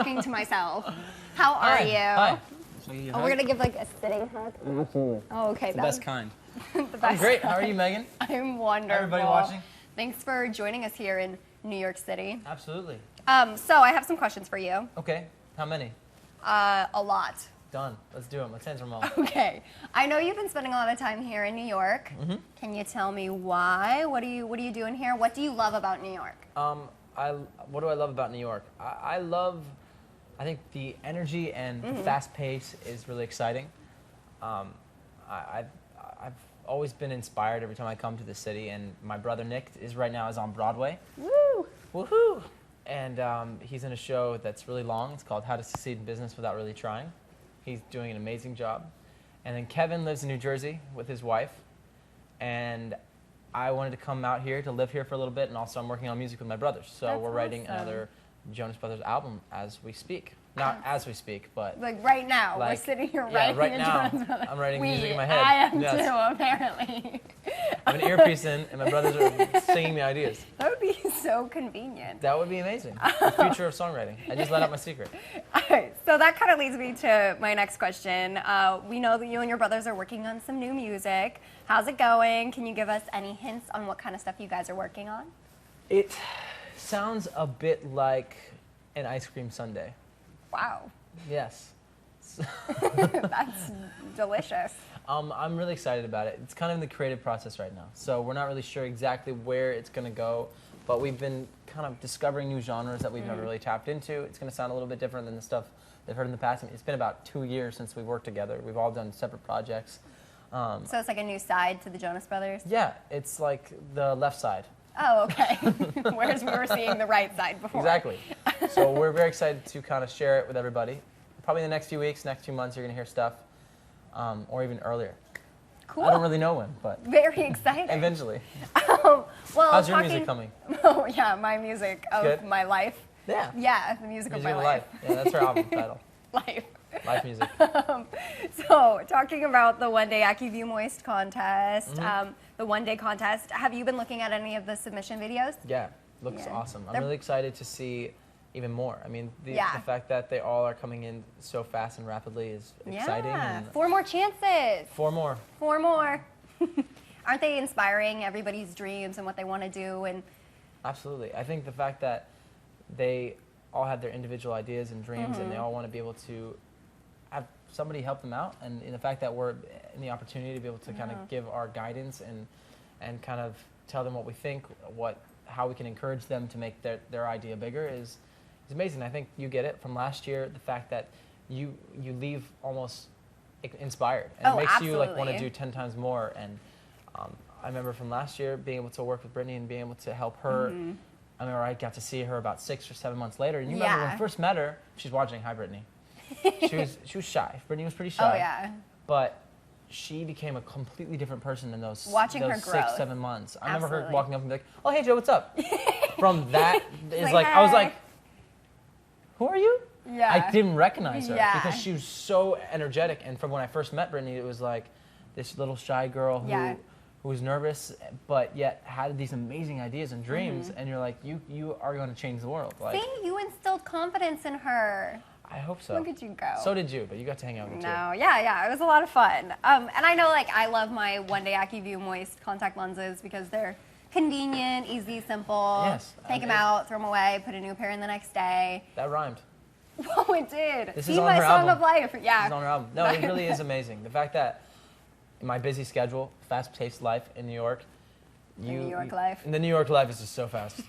talking to myself. How are you? Hi. Oh, we're gonna give like a sitting hug. Absolutely. Oh, okay. The best kind. The best I'm great. kind. How are you, Megan? I'm wonderful. Everybody watching? Thanks for joining us here in New York City. Absolutely. So I have some questions for you. Okay. How many? A lot. Done. Let's do them. Let's answer them all. Okay. I know you've been spending a lot of time here in New York. Mm-hmm. Can you tell me why? What are you doing here? What do you love about New York? What do I love about New York? I think the energy and the fast pace is really exciting. I've always been inspired every time I come to the city, and my brother Nick is on Broadway. Woo! Woohoo! And he's in a show that's really long. It's called How to Succeed in Business Without Really Trying. He's doing an amazing job. And then Kevin lives in New Jersey with his wife, and I wanted to come out here to live here for a little bit, and also I'm working on music with my brothers. So That's we're writing awesome. another Jonas Brothers album as we speak. Not as we speak, but Like right now, like, we're sitting here yeah, writing right a now, Jonas Brothers. I'm writing music in my head. I am Yes. too, apparently. I have an earpiece in, and my brothers are singing me ideas. That would be so convenient. That would be amazing. The future of songwriting. I just let out my secret. All right, so that kind of leads me to my next question. We know that you and your brothers are working on some new music. How's it going? Can you give us any hints on what kind of stuff you guys are working on? It sounds a bit like an ice cream sundae. Wow, Yes. that's delicious. I'm really excited about it. It's kind of in the creative process right now. So we're not really sure exactly where it's going to go, but we've been kind of discovering new genres that we've never really tapped into. It's going to sound a little bit different than the stuff they've heard in the past. I mean, it's been about 2 years since we've worked together. We've all done separate projects. So it's like a new side to the Jonas Brothers? Yeah, it's like the left side. Oh, okay. Whereas we were seeing the right side before. Exactly. So we're very excited to kind of share it with everybody. Probably in the next few weeks, next few months, you're going to hear stuff, or even earlier. Cool. I don't really know when, but Very exciting. eventually. Well, How's your music coming? Oh, yeah, my music of Good? my life. Yeah. Yeah, the music of Music my of life. Life. Yeah, that's her album title. Life. Life music. So, talking about the One Day Acuvue Moist contest, Mm-hmm. the One Day contest, have you been looking at any of the submission videos? Yeah, looks Yeah. awesome. I'm They're- really excited to see even more. I mean, the Yeah. fact that they all are coming in so fast and rapidly is exciting. Yeah, And 4 more chances. 4 more. 4 more. Aren't they inspiring everybody's dreams and what they want to do? And Absolutely. I think the fact that they all have their individual ideas and dreams, and they all want to be able to have somebody help them out, and in the fact that we're in the opportunity to be able to kind of give our guidance and kind of tell them what we think, how we can encourage them to make their idea bigger is amazing. I think you get it from last year, the fact that you leave almost inspired, and Oh, it makes you like want to absolutely. do 10 times more. And I remember from last year being able to work with Brittany and being able to help her. I remember I got to see her about 6 or 7 months later, and you remember when Yeah. I first met her, she's watching. Hi, Brittany. She was shy. Brittany was pretty shy. oh yeah, But she became a completely different person in those, Watching her those growth. 6, 7 months. I remember her Absolutely. walking up and be like, "Oh, hey, Joe, what's up?" From that, is Like, like I was "Hey." like, "Who are you?" Yeah. I didn't recognize her Yeah. because she was so energetic. And from when I first met Brittany, it was like this little shy girl Yeah. who was nervous, but yet had these amazing ideas and dreams. And you're like, you are going to change the world. Like, see, you instilled confidence in her. I hope so. Look at you go. So did you, but you got to hang out with me too. No, yeah, it was a lot of fun. And I know, like, I love my One Day Acuvue Moist contact lenses because they're convenient, easy, simple. Yes, Take them and- out, throw them away, put a new pair in the next day. That rhymed. Oh, it did. This See is on my her song album. of life. Yeah. It's on her album. No, it really is amazing. The fact that in my busy schedule, fast-paced life in New York, New York life. The New York life is just so fast.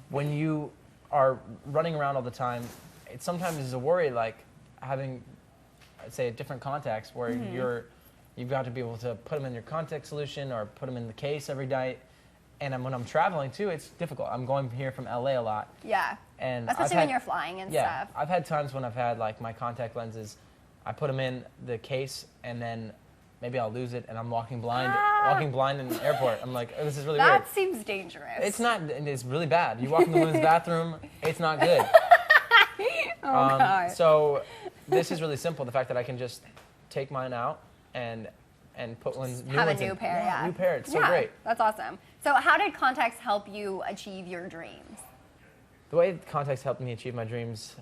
When you are running around all the time, it sometimes is a worry, like having, I'd say, a different contacts where you've got to be able to put them in your contact solution or put them in the case every night. And when I'm traveling too, it's difficult. I'm going here from LA a lot. Yeah. And Especially when you're flying and yeah, stuff. I've had times when I've had like my contact lenses, I put them in the case and then maybe I'll lose it and I'm walking blind in the airport. I'm like, oh, this is really weird. That seems dangerous. It's not, it's really bad. You walk in the women's bathroom, it's not good. Oh, God. So this is really simple. The fact that I can just take mine out and put one new Have a ones new in. pair, yeah. New pair, it's so Yeah, great. That's awesome. So how did contacts help you achieve your dreams? The way contacts helped me achieve my dreams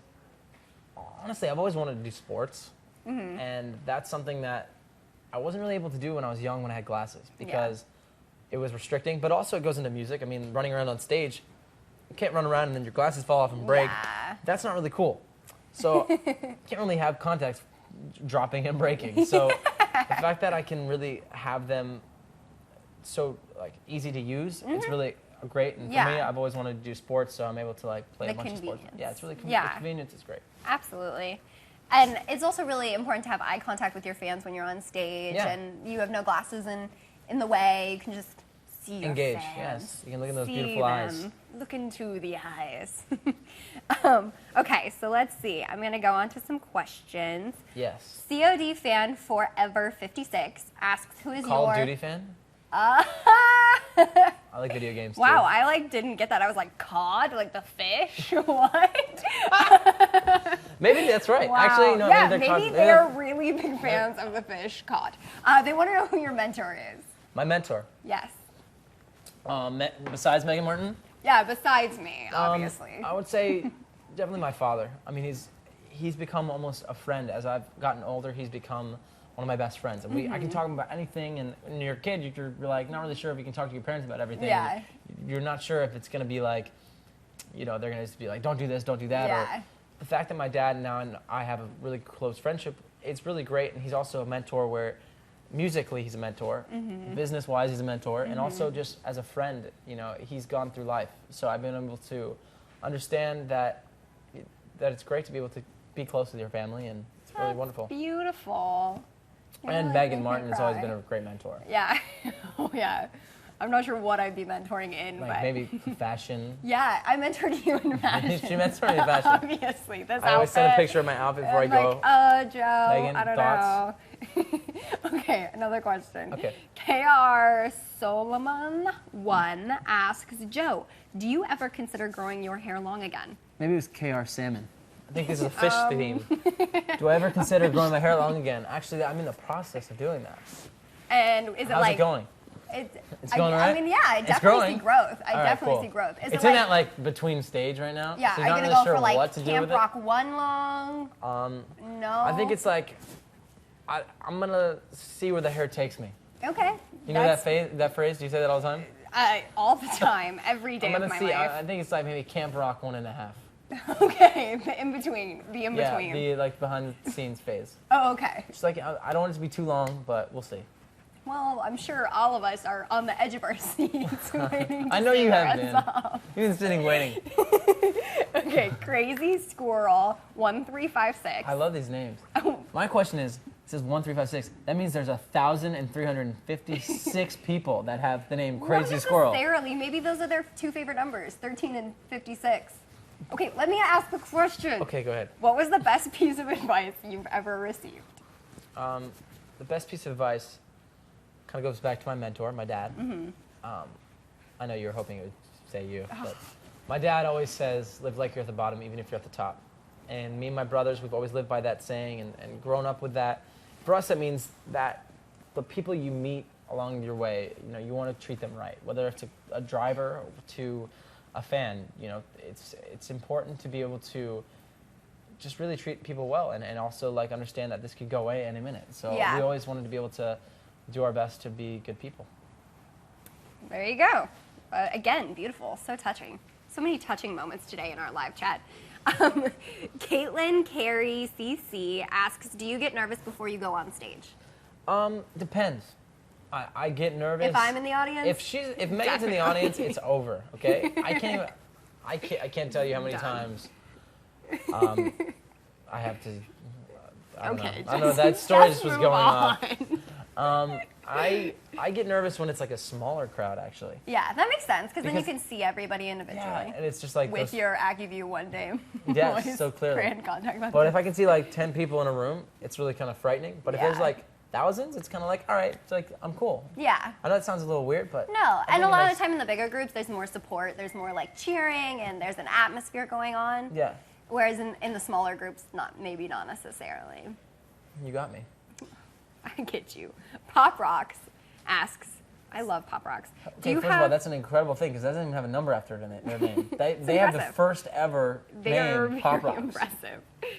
honestly, I've always wanted to do sports, and that's something that I wasn't really able to do when I was young when I had glasses because it was restricting. But also, it goes into music. I mean, running around on stage, you can't run around and then your glasses fall off and break. Yeah. That's not really cool. So, can't really have contacts dropping and breaking. So, the fact that I can really have them so like easy to use, it's really great. And for me, I've always wanted to do sports, so I'm able to like play a bunch of sports. Yeah, it's really the convenience is great. Absolutely. And it's also really important to have eye contact with your fans when you're on stage, and you have no glasses in the way. You can just see your engage. fans. Yes, you can look in those beautiful eyes. Look into the eyes. Okay, so let's see. I'm gonna go on to some questions. Yes. COD fan Forever 56 asks, "Who is Call your of Duty fan? I like video games too. Wow, I like didn't get that. I was like, cod, like the fish. What? Maybe that's right. Wow. Actually, no. Yeah, maybe maybe they're really big fans of the fish cod. They want to know who your mentor is. My mentor. Yes. Besides Megan Martin? Yeah, besides me, obviously. I would say definitely my father. I mean, he's become almost a friend. As I've gotten older, he's become one of my best friends. And I can talk about anything, and when you're a kid, you're like not really sure if you can talk to your parents about everything. Yeah. You're not sure if it's going to be like, they're going to just be like, don't do this, don't do that. Yeah. Or the fact that my dad now and I have a really close friendship, it's really great. And he's also a mentor where musically he's a mentor, business-wise he's a mentor, and also just as a friend, he's gone through life. So I've been able to understand that it's great to be able to be close with your family, and it's really wonderful. Beautiful. You're And really Megan making me Martin has always cry. been a great mentor. Yeah. Oh, yeah. I'm not sure what I'd be mentoring in, Like but maybe fashion. yeah, I mentored you in fashion. She mentored me in fashion. Obviously, this I always send a outfit. picture of my outfit before I I'm go. like, Joe, Megan, I don't thoughts? know. Okay, another question. Okay. KR Solomon 1 asks, Joe, do you ever consider growing your hair long again? Maybe it was KR Salmon. I think this is a fish theme. Do I ever consider growing my hair long again? Actually, I'm in the process of doing that. And is it How's like... it going? It's going I right? mean, yeah, I It's definitely growing. see growth. I All right, definitely cool. see growth. Is It's it in that like between stage right now. yeah, so are you're you not gonna really go sure for like what to do Camp with Rock 1 long? it. No. I think it's like I'm gonna see where the hair takes me. Okay. You know that phrase? Do you say that all the time? All the time, every day I'm of gonna my see. life. I think it's like maybe Camp Rock 1.5. Okay, the in between, the in Yeah, between. the like behind the scenes phase. Oh, okay. Just like I don't want it to be too long, but we'll see. Well, I'm sure all of us are on the edge of our seats waiting. I to know see you where have it's been. off. You've been sitting waiting. Okay, Crazy Squirrel 1356. I love these names. My question is, it says 1356. That means there's 1,356 people that have the name Crazy Not Squirrel. necessarily. Maybe those are their two favorite numbers, 13 and 56. Okay, let me ask the question. Okay, go ahead. What was the best piece of advice you've ever received? The best piece of advice kind of goes back to my mentor, my dad. I know you were hoping it would say you, but my dad always says, live like you're at the bottom, even if you're at the top. And me and my brothers, we've always lived by that saying and grown up with that. For us, that means that the people you meet along your way, you want to treat them right. Whether it's a driver or to a fan, it's important to be able to just really treat people well and also like understand that this could go away any minute. So we always wanted to be able to do our best to be good people. There you go. Again, beautiful, so touching. So many touching moments today in our live chat. Caitlin Carey CC asks, do you get nervous before you go on stage? Depends. I get nervous. If I'm in the audience? If Megan's in the audience, it's over, okay? I can't tell you how many times I have to, I don't know, that story just was going on. I get nervous when it's like a smaller crowd, actually. Yeah, that makes sense, because then you can see everybody individually. Yeah, and it's just like with your Acuvue one day. Yes, so clearly. Brand contact. But if I can see like 10 people in a room, it's really kind of frightening. But if there's like thousands, it's kind of like, all right, it's like, I'm cool. Yeah. I know it sounds a little weird, but... No, and a lot of the time in the bigger groups, there's more support, there's more like cheering, and there's an atmosphere going on. Yeah. Whereas in the smaller groups, maybe not necessarily. You got me. I get you. Pop Rocks asks, I love Pop Rocks. Okay, first of all, that's an incredible thing, because that doesn't even have a number after their name. They have the first ever name, Pop Rocks. Impressive.